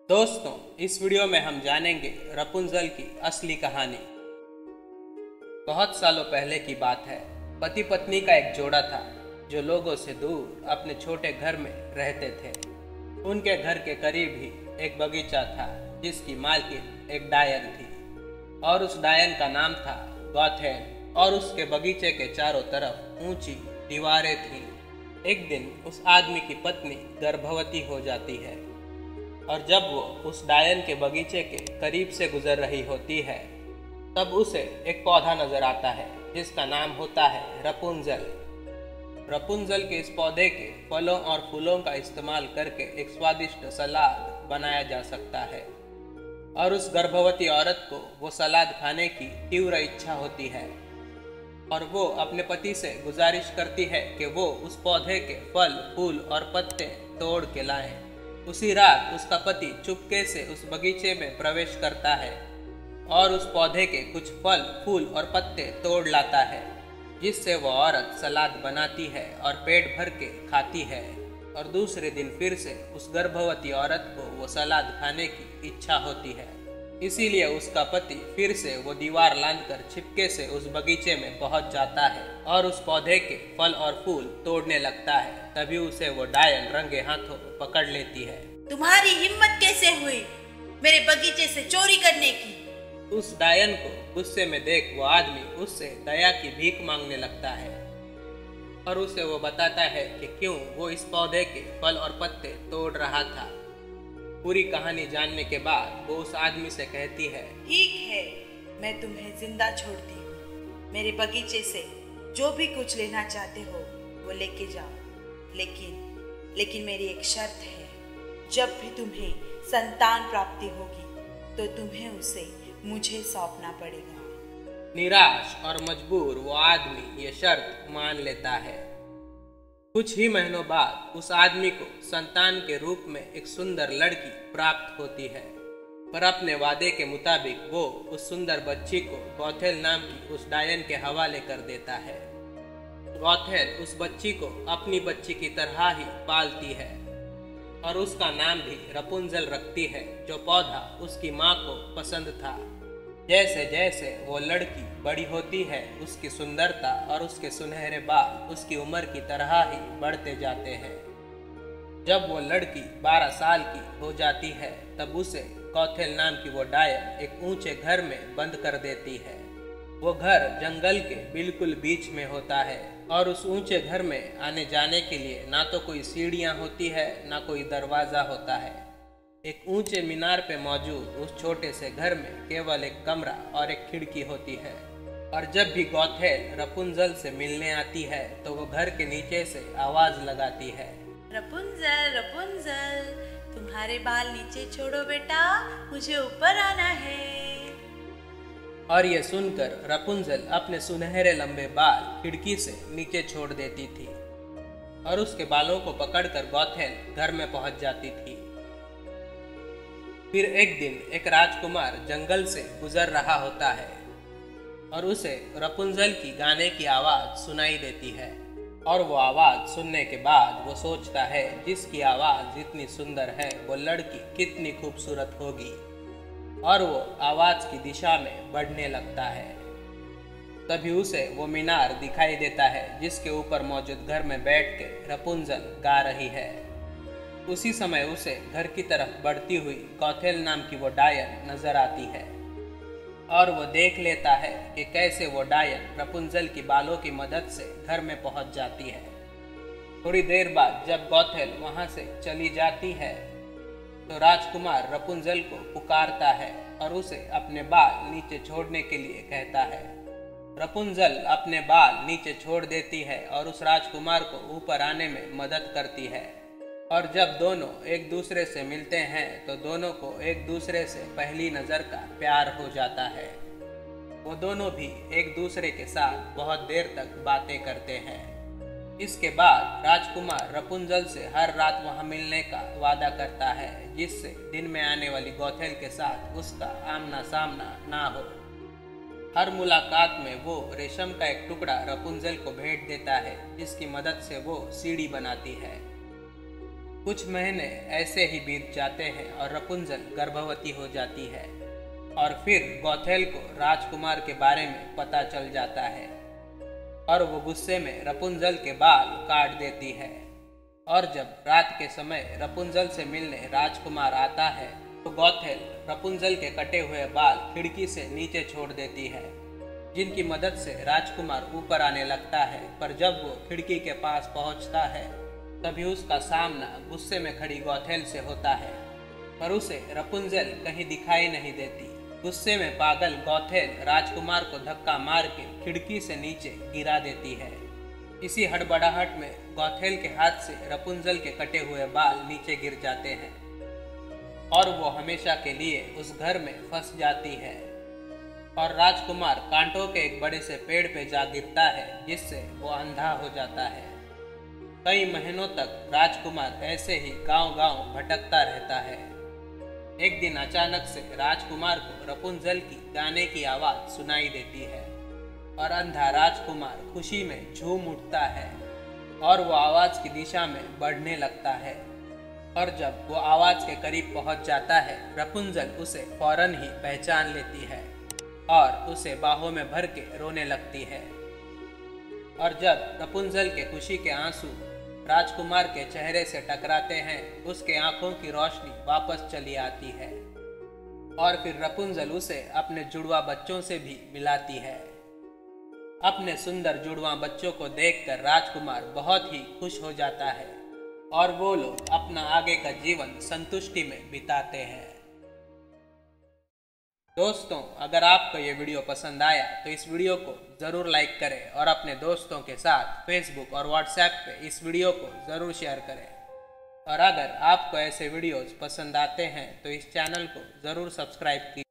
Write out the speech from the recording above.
दोस्तों, इस वीडियो में हम जानेंगे रपुंजल की असली कहानी। बहुत सालों पहले की बात है। पति पत्नी का एक जोड़ा था जो लोगों से दूर अपने छोटे घर में रहते थे। उनके घर के करीब ही एक बगीचा था जिसकी मालकिन एक डायन थी और उस डायन का नाम था गॉथेल और उसके बगीचे के चारों तरफ ऊंची दीवारें थीं। एक दिन उस आदमी की पत्नी गर्भवती हो जाती है और जब वो उस डायन के बगीचे के करीब से गुजर रही होती है तब उसे एक पौधा नजर आता है जिसका नाम होता है रपुंजल। रपुंजल के इस पौधे के फलों और फूलों का इस्तेमाल करके एक स्वादिष्ट सलाद बनाया जा सकता है और उस गर्भवती औरत को वो सलाद खाने की तीव्र इच्छा होती है और वो अपने पति से गुजारिश करती है कि वो उस पौधे के फल, फूल और पत्ते तोड़ के लाएं। उसी रात उसका पति चुपके से उस बगीचे में प्रवेश करता है और उस पौधे के कुछ फल, फूल और पत्ते तोड़ लाता है जिससे वह औरत सलाद बनाती है और पेट भर के खाती है और दूसरे दिन फिर से उस गर्भवती औरत को वो सलाद खाने की इच्छा होती है। इसीलिए उसका पति फिर से वो दीवार लांघकर छिपके से उस बगीचे में पहुंच जाता है और उस पौधे के फल और फूल तोड़ने लगता है। तभी उसे वो डायन रंगे हाथों पकड़ लेती है। तुम्हारी हिम्मत कैसे हुई मेरे बगीचे से चोरी करने की? उस डायन को गुस्से में देख वो आदमी उससे दया की भीख मांगने लगता है और उसे वो बताता है कि क्यों वो इस पौधे के फल और पत्ते तोड़ रहा था। पूरी कहानी जानने के बाद वो उस आदमी से कहती है, ठीक है, मैं तुम्हें जिंदा छोड़ती हूँ। मेरे बगीचे से जो भी कुछ लेना चाहते हो वो लेके जाओ, लेकिन मेरी एक शर्त है, जब भी तुम्हें संतान प्राप्ति होगी तो तुम्हें उसे मुझे सौंपना पड़ेगा। निराश और मजबूर वो आदमी ये शर्त मान लेता है। कुछ ही महीनों बाद उस आदमी को संतान के रूप में एक सुंदर लड़की प्राप्त होती है, पर अपने वादे के मुताबिक वो उस सुंदर बच्ची को गॉथेल नाम की उस डायन के हवाले कर देता है। गॉथेल उस बच्ची को अपनी बच्ची की तरह ही पालती है और उसका नाम भी रपुंजल रखती है, जो पौधा उसकी माँ को पसंद था। जैसे जैसे वो लड़की बड़ी होती है उसकी सुंदरता और उसके सुनहरे बाल उसकी उम्र की तरह ही बढ़ते जाते हैं। जब वो लड़की 12 साल की हो जाती है तब उसे गॉथेल नाम की वो डायन एक ऊंचे घर में बंद कर देती है। वो घर जंगल के बिल्कुल बीच में होता है और उस ऊंचे घर में आने जाने के लिए ना तो कोई सीढ़ियां होती है ना कोई दरवाजा होता है। एक ऊंचे मीनार पे मौजूद उस छोटे से घर में केवल एक कमरा और एक खिड़की होती है और जब भी गॉथेल रपुंजल से मिलने आती है तो वो घर के नीचे से आवाज लगाती है, रपुंजल रपुंजल, तुम्हारे बाल नीचे छोड़ो बेटा, मुझे ऊपर आना है। और ये सुनकर रपुंजल अपने सुनहरे लंबे बाल खिड़की से नीचे छोड़ देती थी और उसके बालों को पकड़कर गॉथेल घर में पहुंच जाती थी। फिर एक दिन एक राजकुमार जंगल से गुजर रहा होता है और उसे रपुंजल की गाने की आवाज सुनाई देती है और वो आवाज सुनने के बाद वो सोचता है जिसकी आवाज इतनी सुंदर है वो लड़की कितनी खूबसूरत होगी और वो आवाज की दिशा में बढ़ने लगता है। तभी उसे वो मीनार दिखाई देता है जिसके ऊपर मौजूद घर में बैठ के रपुंजल गा रही है। उसी समय उसे घर की तरफ बढ़ती हुई गॉथेल नाम की वो डायन नजर आती है और वो देख लेता है कि कैसे वो डायन रपुंजल की बालों की मदद से घर में पहुंच जाती है। थोड़ी देर बाद जब गॉथेल वहां से चली जाती है तो राजकुमार रपुंजल को पुकारता है और उसे अपने बाल नीचे छोड़ने के लिए कहता है। रपुंजल अपने बाल नीचे छोड़ देती है और उस राजकुमार को ऊपर आने में मदद करती है और जब दोनों एक दूसरे से मिलते हैं तो दोनों को एक दूसरे से पहली नज़र का प्यार हो जाता है। वो दोनों भी एक दूसरे के साथ बहुत देर तक बातें करते हैं। इसके बाद राजकुमार रपुंजल से हर रात वहां मिलने का वादा करता है जिससे दिन में आने वाली गॉथेल के साथ उसका आमना सामना ना हो। हर मुलाकात में वो रेशम का एक टुकड़ा रपुंजल को भेंट देता है जिसकी मदद से वो सीढ़ी बनाती है। कुछ महीने ऐसे ही बीत जाते हैं और रपुंजल गर्भवती हो जाती है और फिर गौथेल को राजकुमार के बारे में पता चल जाता है और वो गुस्से में रपुंजल के बाल काट देती है। और जब रात के समय रपुंजल से मिलने राजकुमार आता है तो गौथेल रपुंजल के कटे हुए बाल खिड़की से नीचे छोड़ देती है, जिनकी मदद से राजकुमार ऊपर आने लगता है। पर जब वो खिड़की के पास पहुंचता है तभी उसका सामना गुस्से में खड़ी गौथेल से होता है, पर उसे रपुंजल कहीं दिखाई नहीं देती। गुस्से में पागल गौथेल राजकुमार को धक्का मार के खिड़की से नीचे गिरा देती है। इसी हड़बड़ाहट में गौथेल के हाथ से रपुंजल के कटे हुए बाल नीचे गिर जाते हैं और वो हमेशा के लिए उस घर में फंस जाती है और राजकुमार कांटों के एक बड़े से पेड़ पे जा गिरता है, जिससे वो अंधा हो जाता है। कई महीनों तक राजकुमार ऐसे ही गांव-गांव भटकता रहता है। एक दिन अचानक से राजकुमार को रपुंजल की गाने की आवाज सुनाई देती है और अंधा राजकुमार खुशी में झूम उठता है और वो आवाज की दिशा में बढ़ने लगता है। और जब वो आवाज के करीब पहुंच जाता है, रपुंजल उसे फौरन ही पहचान लेती है और उसे बाहों में भर के रोने लगती है। और जब रपुंजल के खुशी के आंसू राजकुमार के चेहरे से टकराते हैं, उसके आंखों की रोशनी वापस चली आती है और फिर रपुंजल उसे अपने जुड़वा बच्चों से भी मिलाती है। अपने सुंदर जुड़वा बच्चों को देखकर राजकुमार बहुत ही खुश हो जाता है और वो लोग अपना आगे का जीवन संतुष्टि में बिताते हैं। दोस्तों, अगर आपको ये वीडियो पसंद आया तो इस वीडियो को ज़रूर लाइक करें और अपने दोस्तों के साथ फेसबुक और व्हाट्सएप पे इस वीडियो को ज़रूर शेयर करें। और अगर आपको ऐसे वीडियोस पसंद आते हैं तो इस चैनल को ज़रूर सब्सक्राइब कीजिए।